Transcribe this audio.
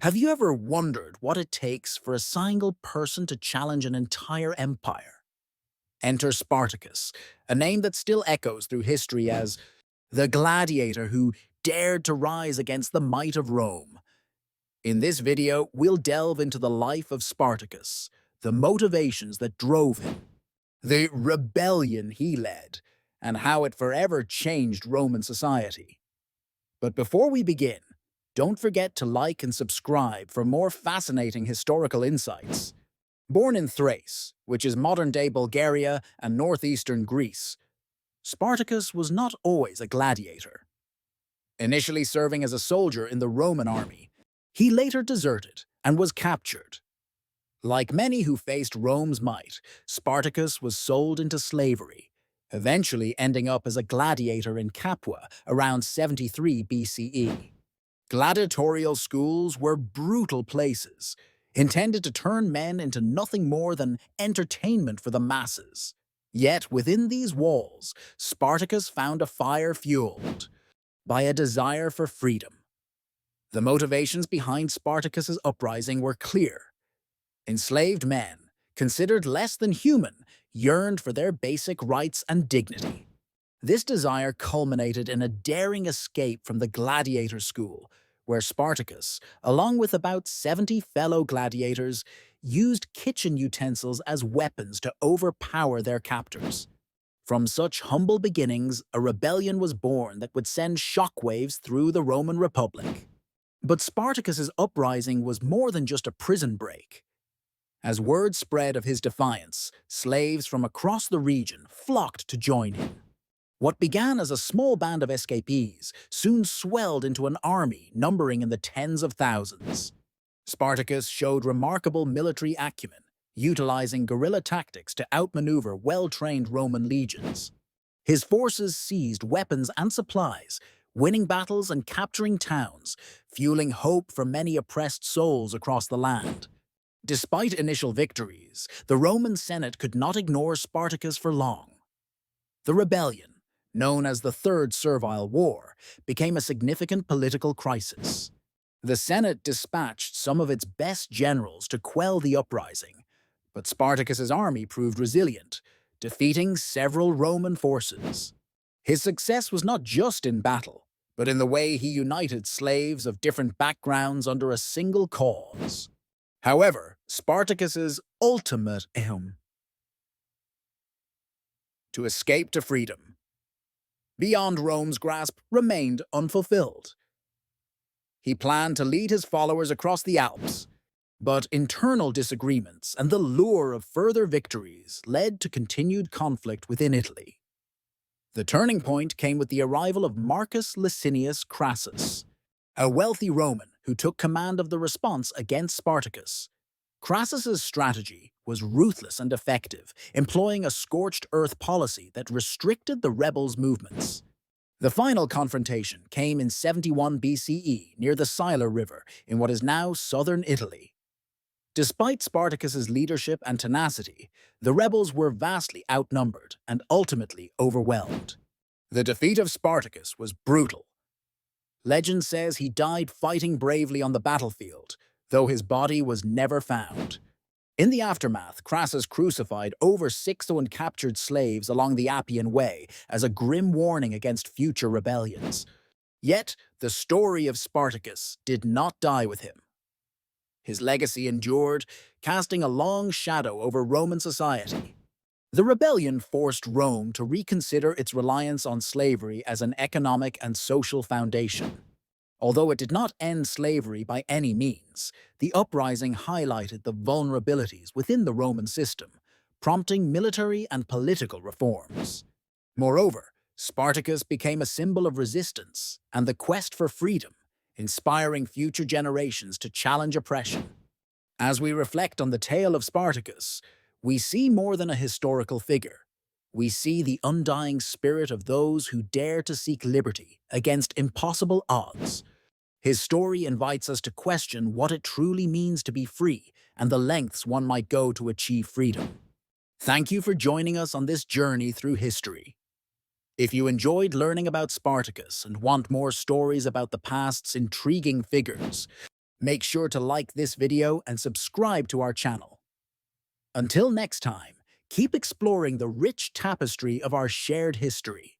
Have you ever wondered what it takes for a single person to challenge an entire empire? Enter Spartacus, a name that still echoes through history as the gladiator who dared to rise against the might of Rome. In this video, we'll delve into the life of Spartacus, the motivations that drove him, the rebellion he led, and how it forever changed Roman society. But before we begin, don't forget to like and subscribe for more fascinating historical insights. Born in Thrace, which is modern-day Bulgaria and northeastern Greece, Spartacus was not always a gladiator. Initially serving as a soldier in the Roman army, he later deserted and was captured. Like many who faced Rome's might, Spartacus was sold into slavery, eventually ending up as a gladiator in Capua around 73 BCE. Gladiatorial schools were brutal places, intended to turn men into nothing more than entertainment for the masses. Yet within these walls, Spartacus found a fire fueled by a desire for freedom. The motivations behind Spartacus's uprising were clear. Enslaved men, considered less than human, yearned for their basic rights and dignity. This desire culminated in a daring escape from the gladiator school, where Spartacus, along with about 70 fellow gladiators, used kitchen utensils as weapons to overpower their captors. From such humble beginnings, a rebellion was born that would send shockwaves through the Roman Republic. But Spartacus's uprising was more than just a prison break. As word spread of his defiance, slaves from across the region flocked to join him. What began as a small band of escapees soon swelled into an army numbering in the tens of thousands. Spartacus showed remarkable military acumen, utilizing guerrilla tactics to outmaneuver well-trained Roman legions. His forces seized weapons and supplies, winning battles and capturing towns, fueling hope for many oppressed souls across the land. Despite initial victories, the Roman Senate could not ignore Spartacus for long. The rebellion, known as the Third Servile War, became a significant political crisis. The Senate dispatched some of its best generals to quell the uprising, but Spartacus's army proved resilient, defeating several Roman forces. His success was not just in battle, but in the way he united slaves of different backgrounds under a single cause. However, Spartacus's ultimate aim to escape to freedom beyond Rome's grasp remained unfulfilled. He planned to lead his followers across the Alps, but internal disagreements and the lure of further victories led to continued conflict within Italy. The turning point came with the arrival of Marcus Licinius Crassus, a wealthy Roman who took command of the response against Spartacus. Crassus's strategy was ruthless and effective, employing a scorched earth policy that restricted the rebels' movements. The final confrontation came in 71 BCE near the Sila River in what is now southern Italy. Despite Spartacus's leadership and tenacity, the rebels were vastly outnumbered and ultimately overwhelmed. The defeat of Spartacus was brutal. Legend says he died fighting bravely on the battlefield, though his body was never found. In the aftermath, Crassus crucified over 6,000 captured slaves along the Appian Way as a grim warning against future rebellions. Yet, the story of Spartacus did not die with him. His legacy endured, casting a long shadow over Roman society. The rebellion forced Rome to reconsider its reliance on slavery as an economic and social foundation. Although it did not end slavery by any means, the uprising highlighted the vulnerabilities within the Roman system, prompting military and political reforms. Moreover, Spartacus became a symbol of resistance and the quest for freedom, inspiring future generations to challenge oppression. As we reflect on the tale of Spartacus, we see more than a historical figure. We see the undying spirit of those who dare to seek liberty against impossible odds. His story invites us to question what it truly means to be free and the lengths one might go to achieve freedom. Thank you for joining us on this journey through history. If you enjoyed learning about Spartacus and want more stories about the past's intriguing figures, Make sure to like this video and subscribe to our channel. Until next time, keep exploring the rich tapestry of our shared history.